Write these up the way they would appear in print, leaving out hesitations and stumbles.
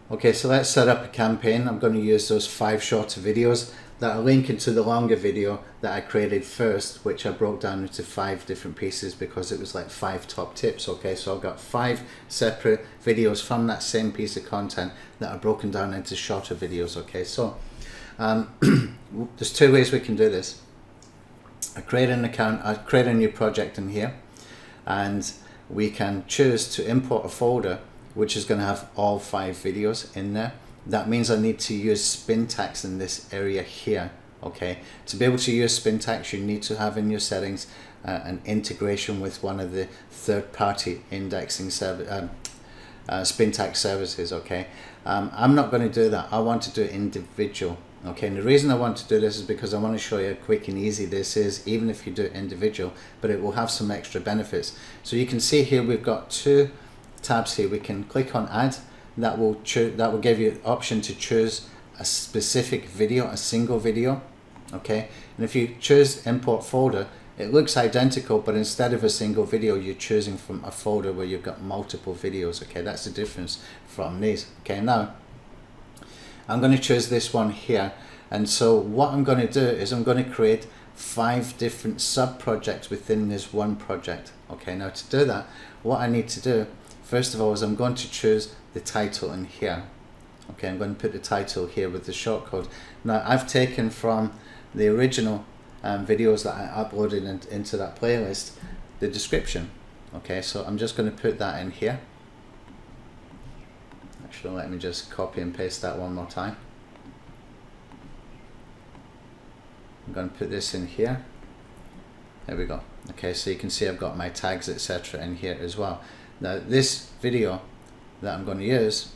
Okay, so let's set up a campaign. I'm going to use those 5 shorter videos that are linking to the longer video that I created first, which I broke down into 5 different pieces because it was like 5 top tips. Okay, so I've got 5 separate videos from that same piece of content that are broken down into shorter videos. Okay, so there's 2 ways we can do this. I create an account, I create a new project in here, and we can choose to import a folder which is going to have all 5 videos in there. That means I need to use SerpAttack in this area here. Okay, to be able to use SerpAttack, you need to have in your settings an integration with one of the third-party indexing SerpAttack services. Okay, I'm not going to do that. I want to do it individual. Okay, and the reason I want to do this is because I want to show you how quick and easy this is, even if you do it individual, but it will have some extra benefits. So you can see here we've got 2 tabs here. We can click on add. That will give you the option to choose a specific video, a single video. Okay, and if you choose import folder, it looks identical, but instead of a single video, you're choosing from a folder where you've got multiple videos. Okay, that's the difference from these. Okay, now I'm going to choose this one here, and so what I'm going to do is I'm going to create 5 different sub projects within this one project. Okay, now to do that, what I need to do first of all is I'm going to choose the title in here. Okay, I'm going to put the title here with the shortcode. Now I've taken from the original videos that I uploaded into that playlist the description. Okay, so I'm just going to put that in here. Actually, let me just copy and paste that one more time. I'm going to put this in here. There we go. Okay, so you can see I've got my tags, etc. in here as well. Now this video that I'm going to use,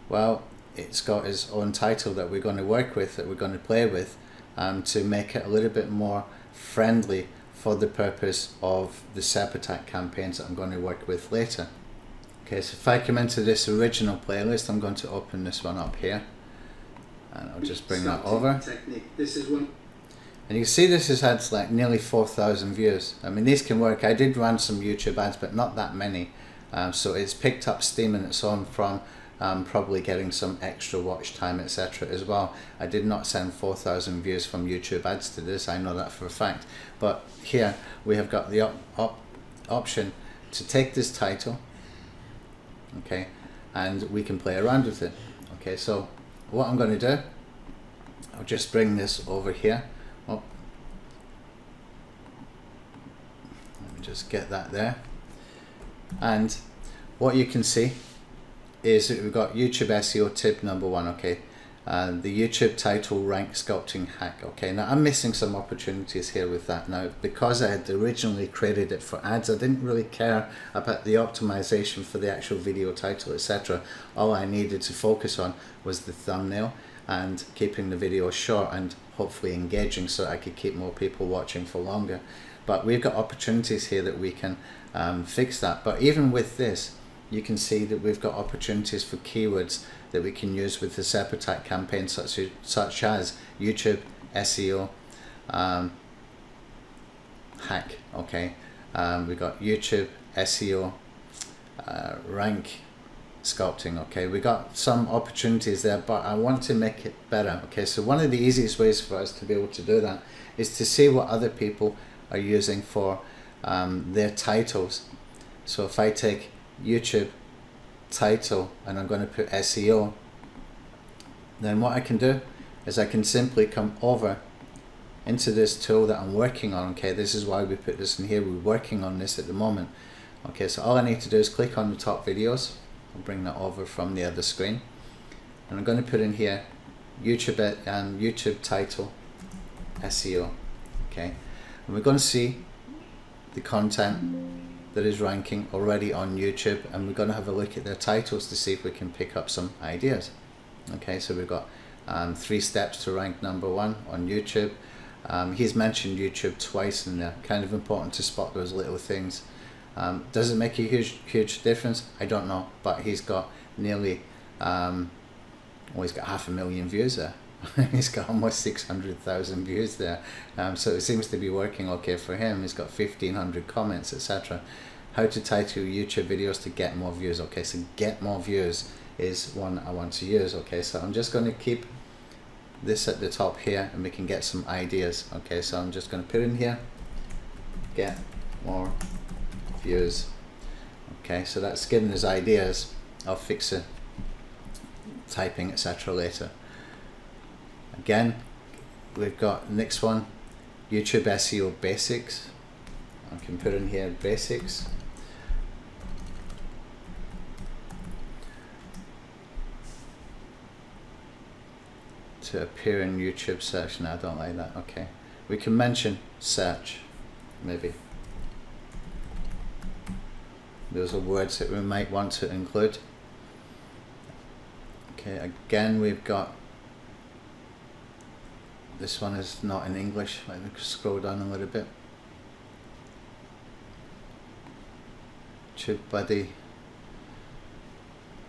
well, it's got its own title that we're going to work with, that we're going to play with, to make it a little bit more friendly for the purpose of the SerpAttack campaigns that I'm going to work with later. Okay, so if I come into this original playlist, I'm going to open this one up here, and I'll just bring that over. This is one. And you can see this has had like nearly 4,000 views. I mean, these can work. I did run some YouTube ads, but not that many. So it's picked up steam in its own from probably getting some extra watch time, etc. as well. I did not send 4,000 views from YouTube ads to this, I know that for a fact. But here we have got the option to take this title, okay, and we can play around with it. Okay, so what I'm going to do, I'll just bring this over here. Oh, let me just get that there. And what you can see is that we've got YouTube SEO tip number 1. Okay, the YouTube title rank sculpting hack. Okay, now I'm missing some opportunities here with that. Now, because I had originally created it for ads, I didn't really care about the optimization for the actual video title, etc. All I needed to focus on was the thumbnail and keeping the video short and hopefully engaging so that I could keep more people watching for longer. But we've got opportunities here that we can fix that. But even with this, you can see that we've got opportunities for keywords that we can use with the SerpAttack campaign, such as YouTube SEO hack. Okay, we've got YouTube SEO rank sculpting. Okay, we got some opportunities there, but I want to make it better. Okay, so one of the easiest ways for us to be able to do that is to see what other people are using for their titles. So if I take YouTube title and I'm going to put SEO, then what I can do is I can simply come over into this tool that I'm working on. Okay, this is why we put this in here. We're working on this at the moment. Okay, so all I need to do is click on the top videos. I'll bring that over from the other screen, and I'm going to put in here YouTube title SEO. Okay, and we're going to see the content that is ranking already on YouTube, and we're going to have a look at their titles to see if we can pick up some ideas. Okay, so we've got 3 steps to rank number 1 on YouTube. He's mentioned YouTube twice in there. Kind of important to spot those little things. Does it make a huge difference? I don't know, but he's got nearly he's got 500,000 views there. He's got almost 600,000 views there, so it seems to be working okay for him. He's got 1,500 comments, etc. How to title YouTube videos to get more views. Okay, so get more views is one I want to use. Okay, so I'm just going to keep this at the top here and we can get some ideas. Okay, so I'm just going to put in here, get more views. Okay, so that's giving us ideas of 𝗕𝗕 typing, etc. later. Again, we've got next one, YouTube SEO basics. I can put in here basics. To appear in YouTube search. No, I don't like that. Okay, we can mention search, maybe. Those are words that we might want to include. Okay, again, we've got, this one is not in English. Let me scroll down a little bit. 𝗕𝗂𝗶𝗁,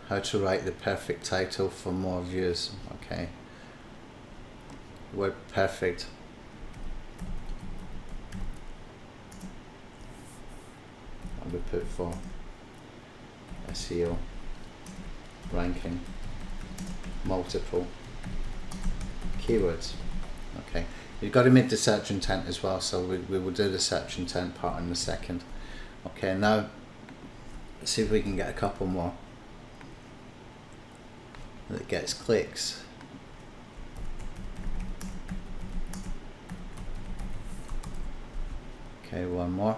how to write the perfect title for more views. Okay, word perfect. What we put for SEO ranking multiple keywords. Okay, you've got to make the search intent as well, so we will do the search intent part in a second. Okay, now let's see if we can get a couple more that gets clicks. Okay, one more.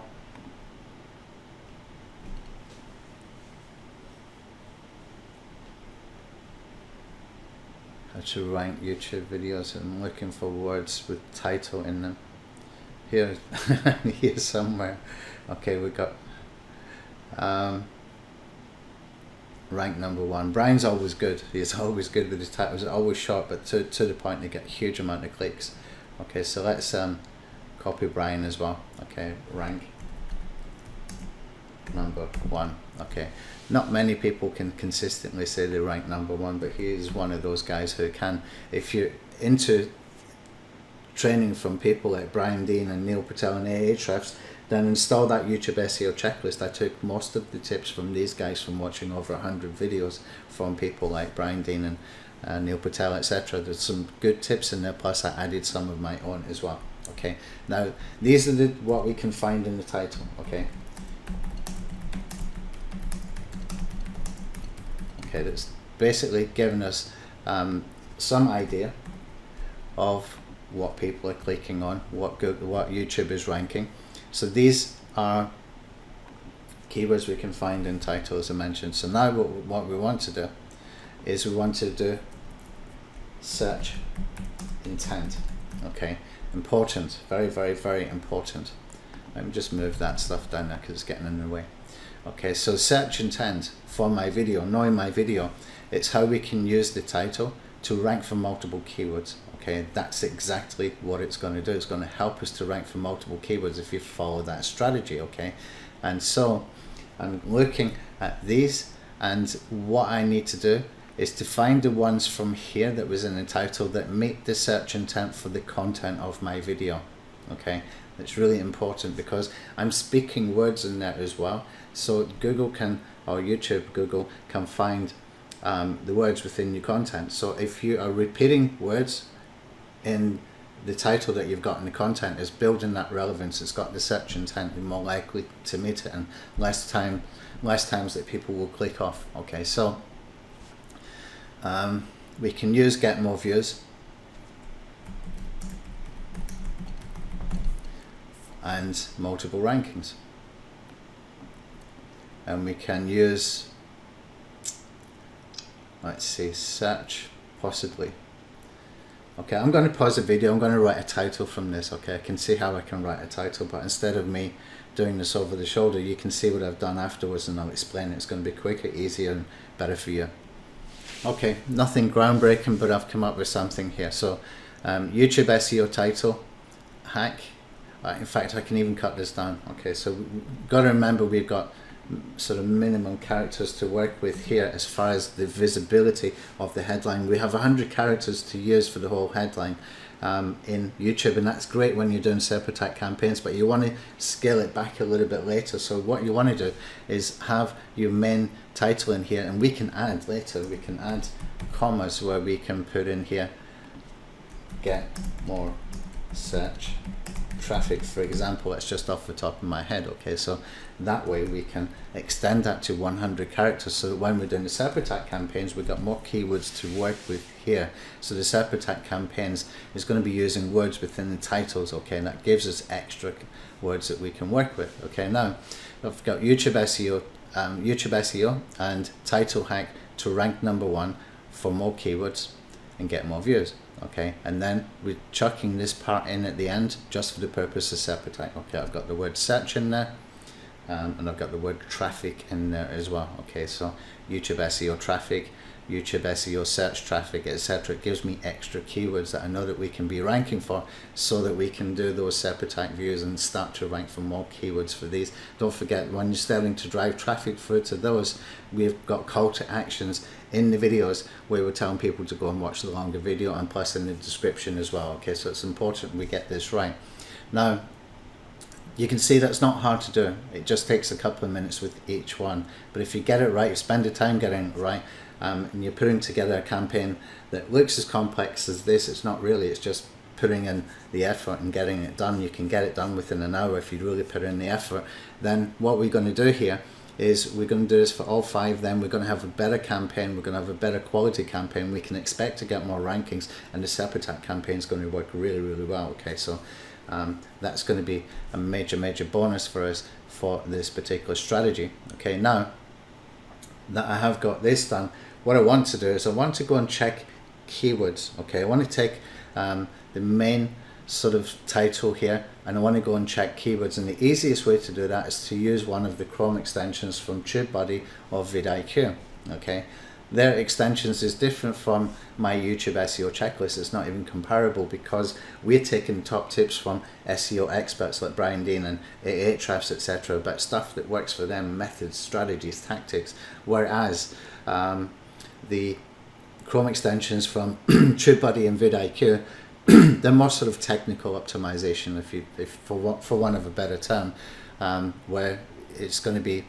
How to rank YouTube videos. I'm looking for words with title in them. Here, here somewhere. Okay, we got rank number 1. Brian's always good. He's always good with his titles. Always short, but to the point. They get a huge amount of clicks. Okay, so let's copy Brian as well. Okay, rank number 1. Okay, not many people can consistently say they rank number 1, but he is one of those guys who can. If you're into training from people like Brian Dean and 𝗕𝗂𝗀𝗀 and 𝗕𝗂𝗂𝗲, then install that YouTube SEO checklist. I took most of the tips from these guys from watching over 100 videos from people like Brian Dean and 𝗕𝗂𝗀𝗀, etc. There's some good tips in there, plus I added some of my own as well. Okay, now these are what we can find in the title. Okay, okay, that's basically giving us some idea of what people are clicking on, what YouTube is ranking. So these are keywords we can find in title, as I mentioned. So now what we want to do is we want to do search intent. Okay, important, very, very, very important. Let me just move that stuff down there because it's getting in the way. Okay, so search intent for my video, knowing my video, it's how we can use the title to rank for multiple keywords. Okay, that's exactly what it's going to do. It's going to help us to rank for multiple keywords if you follow that strategy. Okay, and so I'm looking at these, and what I need to do is to find the ones from here that was in the title that meet the search intent for the content of my video. Okay, that's really important because I'm speaking words in there as well, so Google can, or Google can find the words within your content. So if you are repeating words in the title that you've got in the content, is building that relevance, it's got the search intent, you're more likely to meet it, and less times that people will click off. Okay, so we can use get more views and multiple rankings, and we can use, let's see, search possibly. Okay, I'm going to pause the video. I'm going to write a title from this. Okay, I can see how I can write a title, but instead of me doing this over the shoulder, you can see what I've done afterwards, and I'll explain it. It's going to be quicker, easier, and better for you. Okay, nothing groundbreaking, but I've come up with something here. So YouTube SEO title hack. In fact, I can even cut this down. Okay, so we've got to remember we've got sort of minimum characters to work with here as far as the visibility of the headline. We have 100 characters to use for the whole headline, in YouTube, and that's great when you're doing SerpAttack campaigns, but you want to scale it back a little bit later. So what you want to do is have your main title in here, and we can add later, we can add commas where we can put in here, get more search traffic, for example. That's just off the top of my head. Okay, so that way we can extend that to 100 characters, so that when we're doing the SerpAttack campaigns, we've got more keywords to work with here. So the SerpAttack campaigns is going to be using words within the titles, okay, and that gives us extra words that we can work with. Okay, now I've got YouTube SEO and title hack to rank #1 for more keywords and get more views. Okay, and then we're chucking this part in at the end just for the purpose of SerpAttack. Okay, I've got the word search in there, and I've got the word traffic in there as well. Okay, so YouTube SEO traffic, YouTube SEO search traffic, etc. It gives me extra keywords that I know that we can be ranking for, so that we can do those SerpAttack views and start to rank for more keywords for these. Don't forget, when you're starting to drive traffic through to those, we've got call to actions in the videos where we're telling people to go and watch the longer video, and plus in the description as well. Okay, so it's important we get this right. Now you can see that's not hard to do. It just takes a couple of minutes with each one, but if you get it right, you spend the time getting it right, and you're putting together a campaign that looks as complex as this, it's not really, it's just putting in the effort and getting it done. You can get it done within an hour if you really put in the effort. Then what we're going to do here is we're going to do this for all 5, then we're going to have a better campaign, we're going to have a better quality campaign, we can expect to get more rankings, and the SerpAttack campaign is going to work really, really well. Okay, so that's going to be a major bonus for us for this particular strategy. Okay, now that I have got this done, what I want to do is I want to go and check keywords. Okay, I want to take the main sort of title here, and I want to go and check keywords, and the easiest way to do that is to use one of the Chrome extensions from 𝗕𝗂𝗶𝗁 or vidIQ. Okay, their extensions is different from my YouTube SEO checklist. It's not even comparable, because we're taking top tips from SEO experts like Brian Dean and 𝗕𝗂𝗀𝗄𝗏, etc., about stuff that works for them, methods, strategies, tactics, whereas the Chrome extensions from 𝗕𝗂𝗶𝗁 and vidIQ, they're more sort of technical optimization, if for one of a better term, where it's going to be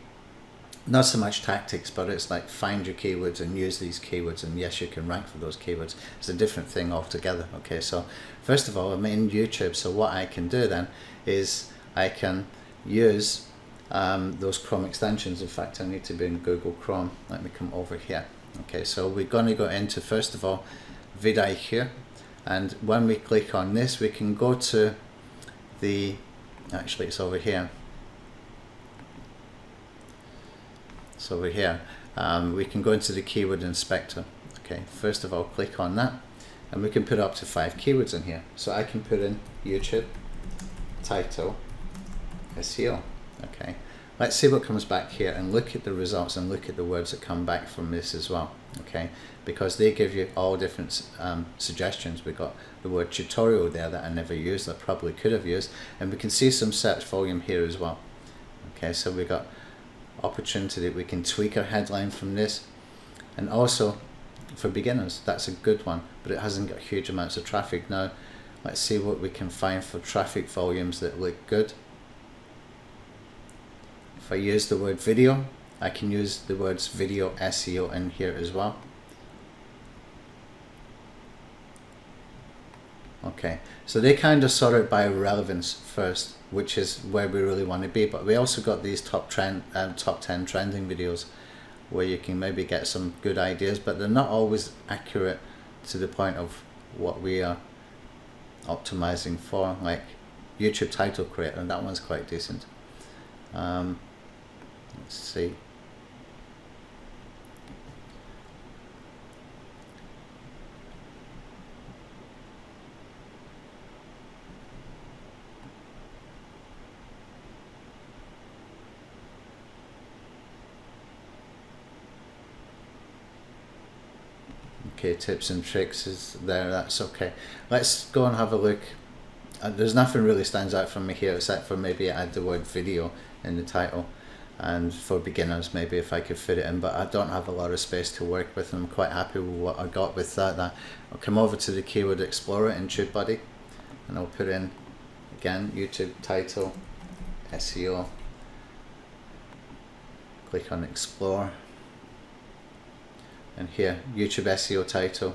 not so much tactics, but it's like find your keywords and use these keywords, and yes, you can rank for those keywords. It's a different thing altogether. Okay, so first of all, I'm in YouTube, so what I can do then is I can use those Chrome extensions. In fact, I need to be in Google Chrome. Let me come over here. Okay, so we're going to go into, first of all, vidIQ, and when we click on this, we can go to the, actually it's over here. So over here, we can go into the keyword inspector. Okay, first of all, click on that, and we can put up to 5 keywords in here. So I can put in YouTube title SEO. Okay, let's see what comes back here, and look at the results and look at the words that come back from this as well. Okay, because they give you all different suggestions. We got the word tutorial there that I never used, I probably could have used, and we can see some search volume here as well. Okay, so we got opportunity that we can tweak our headline from this, and also for beginners, that's a good one, but it hasn't got huge amounts of traffic. Now let's see what we can find for traffic volumes that look good. If I use the word video, I can use the words video SEO in here as well. Okay, so they kind of sort it by relevance first, which is where we really want to be, but we also got these top 10 trending videos where you can maybe get some good ideas, but they're not always accurate to the point of what we are optimizing for, like YouTube title creator, and that one's quite decent. Let's see. Okay, tips and tricks is there, that's okay. Let's go and have a look. There's nothing really stands out for me here except for maybe add the word video in the title. and for beginners maybe if I could fit it in, but I don't have a lot of space to work with, and I'm quite happy with what I got with that. I'll come over to the Keyword Explorer in TubeBuddy, and I'll put in again YouTube title, SEO, click on Explore, and here YouTube SEO title,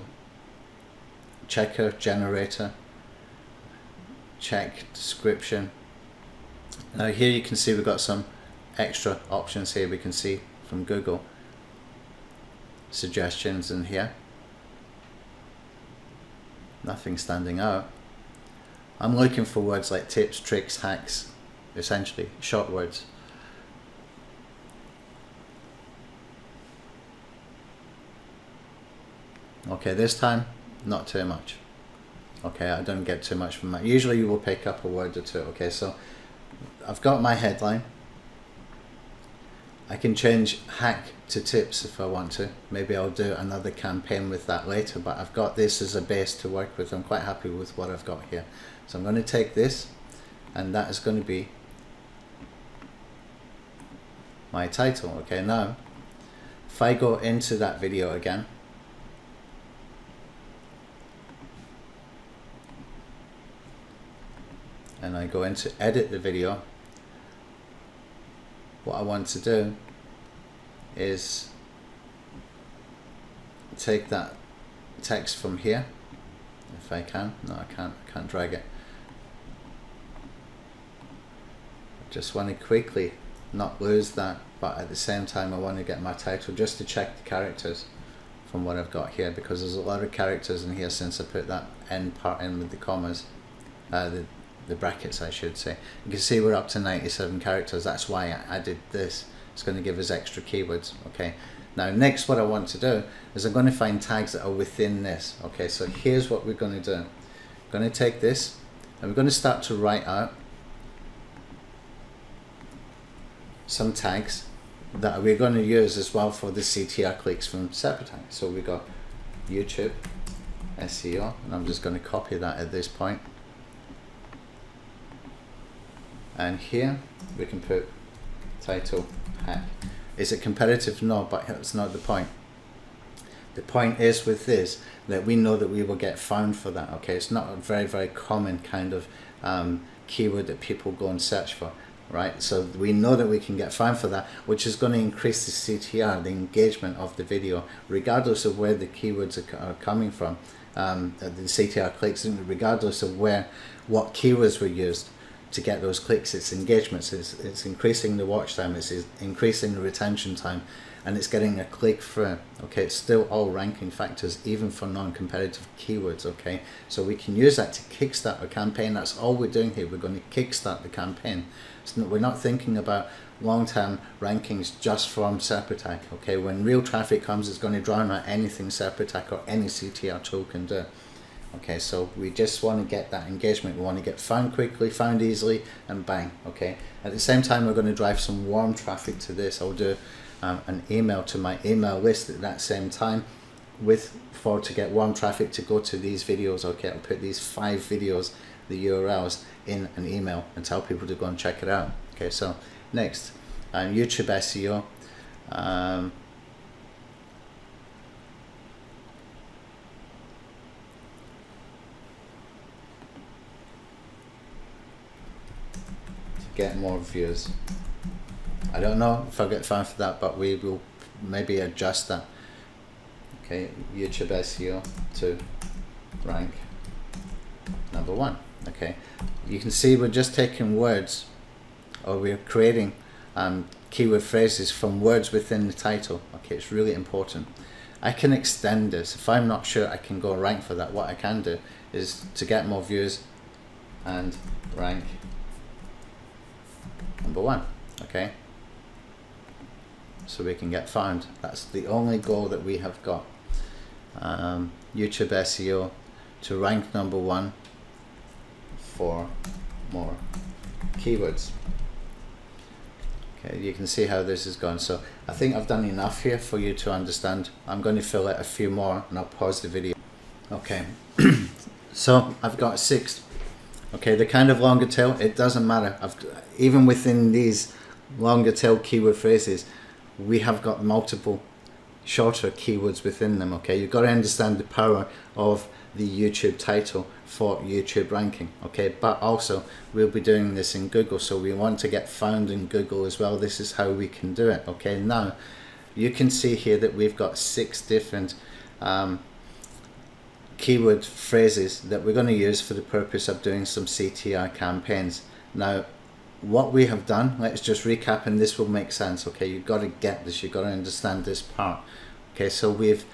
checker generator, check description. Now here you can see we've got some extra options here. We can see from Google suggestions in here, nothing standing out. I'm looking for words like tips, tricks, hacks, essentially short words. Okay, this time not too much. Okay, I don't get too much from that. Usually you will pick up a word or two. Okay, so I've got my headline. I can change hack to tips if I want to. Maybe I'll do another campaign with that later, but I've got this as a base to work with. I'm quite happy with what I've got here. So I'm going to take this, and that is going to be my title. Okay, now if I go into that video again, and I go into edit the video, what I want to do is take that text from here, if I can. No, I can't drag it. I just want to quickly not lose that, but at the same time I want to get my title just to check the characters from what I've got here, because there's a lot of characters in here since I put that end part in with the commas, the brackets I should say. You can see we're up to 97 characters. That's why I added this. It's going to give us extra keywords. Okay, now next what I want to do is I'm going to find tags that are within this. Okay, so here's what we're going to do. I'm going to take this and we're going to start to write out some tags that we're going to use as well for the CTR clicks from SerpAttack. So we got YouTube SEO, and I'm just going to copy that at this point. And here we can put title hack. Is it competitive? No, but that's not the point. The point is with this that we know that we will get found for that. Okay, it's not a very common kind of keyword that people go and search for, right? So we know that we can get found for that, which is going to increase the CTR, the engagement of the video, regardless of where the keywords are coming from, the CTR clicks, regardless of what keywords were used to get those clicks. It's engagements, it's increasing the watch time, it's increasing the retention time, and it's getting a click through. Okay, it's still all ranking factors even for non-competitive keywords. Okay, so we can use that to kickstart a campaign. That's all we're doing here. We're going to kickstart the campaign. We're not thinking about long-term rankings just from SerpAttack. Okay, when real traffic comes, it's going to drown out anything SerpAttack or any CTR tool can do. Okay, so we just want to get that engagement. We want to get found quickly, found easily, and bang. Okay, at the same time we're going to drive some warm traffic to this. I'll do an email to my email list at that same time to get warm traffic to go to these videos. Okay, I'll put these 5 videos, the URLs, in an email and tell people to go and check it out. Okay, so next, YouTube SEO. Get more views. I don't know if I'll get found for that, but we will maybe adjust that. Okay, YouTube SEO to rank number 1. Okay, you can see we're just taking words, or we're creating keyword phrases from words within the title. Okay, it's really important. I can extend this. If I'm not sure I can go rank for that, what I can do is to get more views and rank number 1. Okay, so we can get found. That's the only goal that we have got. YouTube SEO to rank number 1 for more keywords. Okay, you can see how this is going. So I think I've done enough here for you to understand. I'm going to fill out a few more and I'll pause the video. Okay, so I've got 6. Okay, they're kind of longer tail. It doesn't matter. Even within these longer tail keyword phrases, we have got multiple shorter keywords within them. Okay, you've got to understand the power of the YouTube title for YouTube ranking. Okay, but also we'll be doing this in Google, so we want to get found in Google as well. This is how we can do it. Okay, now you can see here that we've got 6 different keyword phrases that we're going to use for the purpose of doing some CTR campaigns. Now what we have done, let's just recap, and this will make sense. Okay, you've got to get this, you've got to understand this part. Okay, so we've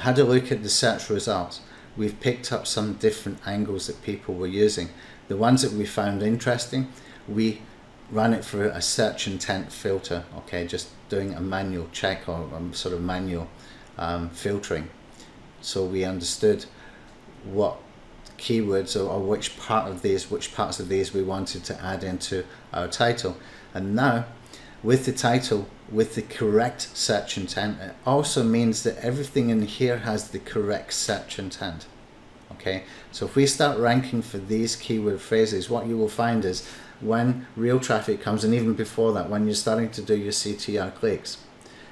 had a look at the search results. We've picked up some different angles that people were using. The ones that we found interesting, we ran it through a search intent filter. Okay, just doing a manual check or sort of manual filtering. So we understood what keywords or which parts of these we wanted to add into our title. And now with the title, with the correct search intent, it also means that everything in here has the correct search intent. Okay, so if we start ranking for these keyword phrases, what you will find is when real traffic comes, and even before that, when you're starting to do your CTR clicks,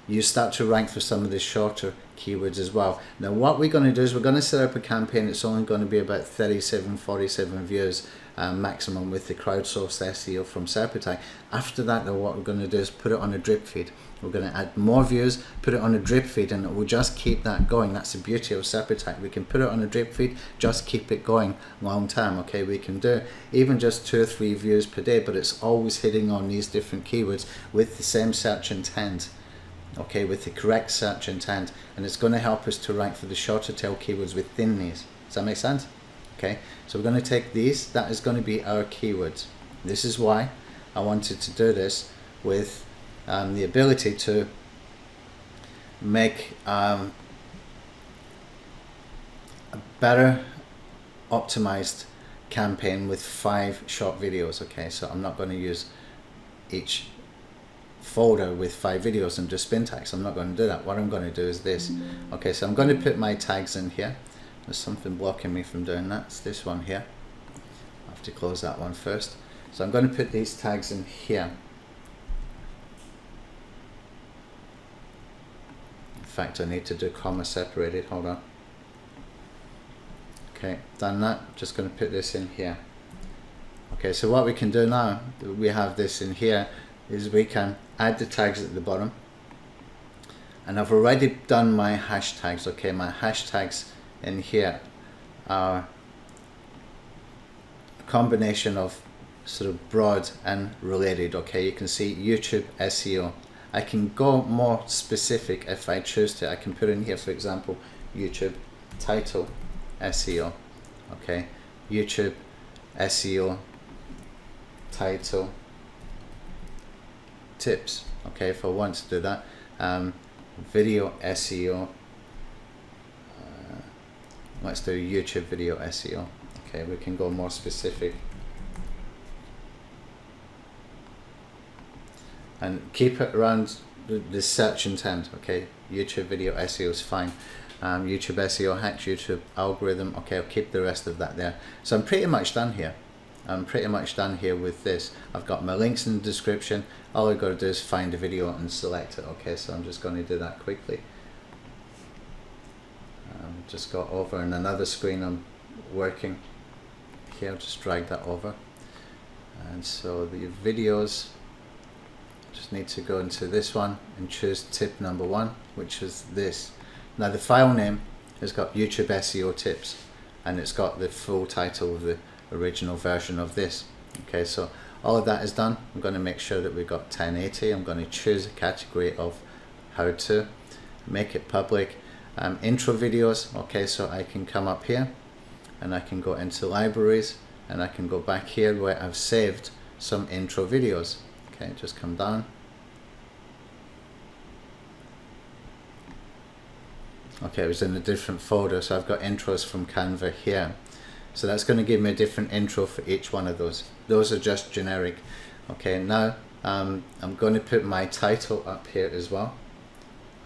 you start to rank for some of the shorter keywords as well. Now what we're going to do is we're going to set up a campaign that's only going to be about 47 views maximum with the crowdsourced SEO from SerpAttack. After that though, what we're going to do is put it on a drip feed. We're going to add more views, put it on a drip feed, and it will just keep that going. That's the beauty of SerpAttack. We can put it on a drip feed, just keep it going long term. Okay, we can do even just 2 or 3 views per day, but it's always hitting on these different keywords with the same search intent. Okay, with the correct search intent, and it's going to help us to rank for the shorter tail keywords within these. Does that make sense? Okay, so we're going to take these, that is going to be our keywords. This is why I wanted to do this with the ability to make a better optimized campaign with 5 short videos. Okay, so I'm not going to use each folder with 5 videos and just spin tags. I'm not going to do that. What I'm going to do is this. Okay, so I'm going to put my tags in here. There's something blocking me from doing that. It's this one here. I have to close that one first. So I'm going to put these tags in here. In fact, I need to do comma separated. Hold on. Okay, done that. Just going to put this in here. Okay, so what we can do now that we have this in here is we can add the tags at the bottom, and I've already done my hashtags. Okay, my hashtags in here are a combination of sort of broad and related. Okay, you can see YouTube SEO. I can go more specific if I choose to. I can put in here, for example, YouTube title SEO. Okay, YouTube SEO title tips. Okay, if I want to do that, video SEO, let's do YouTube video SEO. Okay, we can go more specific and keep it around the search intent. Okay, YouTube video SEO is fine. YouTube SEO hacks, YouTube algorithm. Okay, I'll keep the rest of that there. So I'm pretty much done here. I'm pretty much done here with this. I've got my links in the description. All I've got to do is find a video and select it. Okay, so I'm just going to do that quickly. Just got over in another screen I'm working here. I'll just drag that over. And so the videos, just need to go into this one and choose tip number 1, which is this. Now the file name has got YouTube SEO tips, and it's got the full title of the original version of this. Okay, so all of that is done. I'm going to make sure that we've got 1080. I'm going to choose a category of how to make it public. Intro videos. Okay, so I can come up here and I can go into libraries, and I can go back here where I've saved some intro videos. Okay, just come down. Okay, it was in a different folder, so I've got intros from Canva here. So that's going to give me a different intro for each one of those. Those are just generic. Okay, now I'm going to put my title up here as well.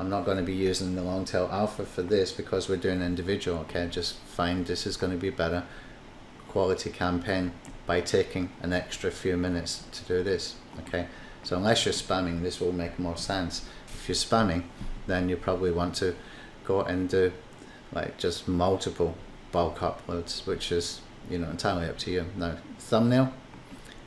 I'm not going to be using the long tail alpha for this because we're doing individual. Okay, just find this is going to be better quality campaign by taking an extra few minutes to do this. Okay, So unless you're spamming, this will make more sense. If you're spamming, then you probably want to go and do like just multiple bulk uploads, which is, you know, entirely up to you. Now, thumbnail,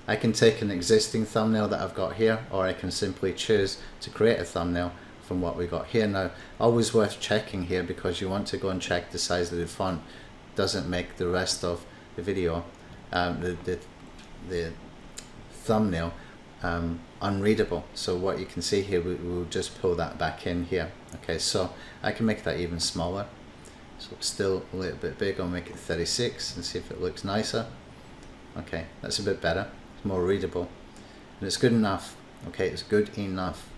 I can take an existing thumbnail that I've got here, or I can simply choose to create a thumbnail from what we got here. Now, always worth checking here, because you want to go and check the size of the font doesn't make the rest of the video, the thumbnail, unreadable. So what you can see here, we'll just pull that back in here. Okay, so I can make that even smaller. So it's still a little bit big. I'll make it 36 and see if it looks nicer. Okay, that's a bit better. It's more readable, and it's good enough. Okay, it's good enough.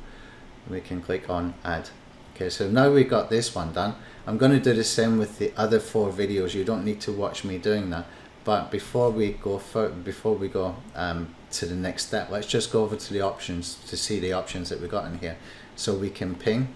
We can click on add. Okay, so now we've got this one done. I'm going to do the same with the other 4 videos. You don't need to watch me doing that. But before we go to the next step, let's just go over to the options to see the options that we got in here. So we can ping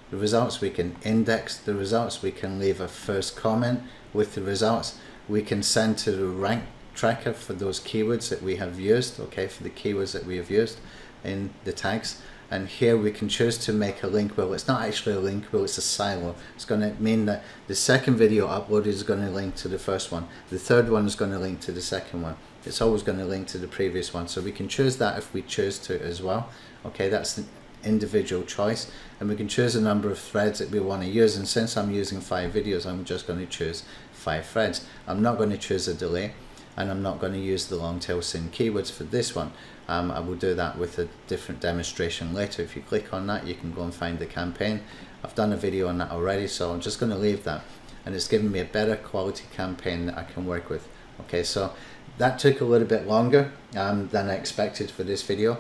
the results, we can index the results, we can leave a first comment with the results, we can send to the rank tracker for those keywords that we have used, okay, for the keywords that we have used in the tags. And here we can choose to make a link wheel. It's not actually a link wheel, it's a silo. It's going to mean that the second video uploaded is going to link to the first one. The third one is going to link to the second one. It's always going to link to the previous one. So we can choose that if we choose to as well. Okay, that's the individual choice. And we can choose a number of threads that we want to use. And since I'm using 5 videos, I'm just going to choose 5 threads. I'm not going to choose a delay, and I'm not going to use the long tail Synd keywords for this one. I will do that with a different demonstration later. If you click on that, you can go and find the campaign. I've done a video on that already, so I'm just going to leave that, and it's given me a better quality campaign that I can work with. Okay, so that took a little bit longer than I expected for this video,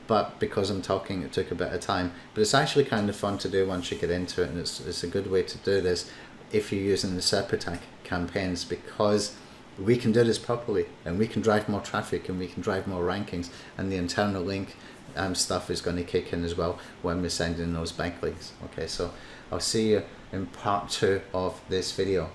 but because I'm talking, it took a bit of time. But it's actually kind of fun to do once you get into it, and it's a good way to do this if you're using the SerpAttack campaigns, because we can do this properly, and we can drive more traffic, and we can drive more rankings, and the internal link stuff is going to kick in as well when we're sending those backlinks. Okay, so I'll see you in part 2 of this video.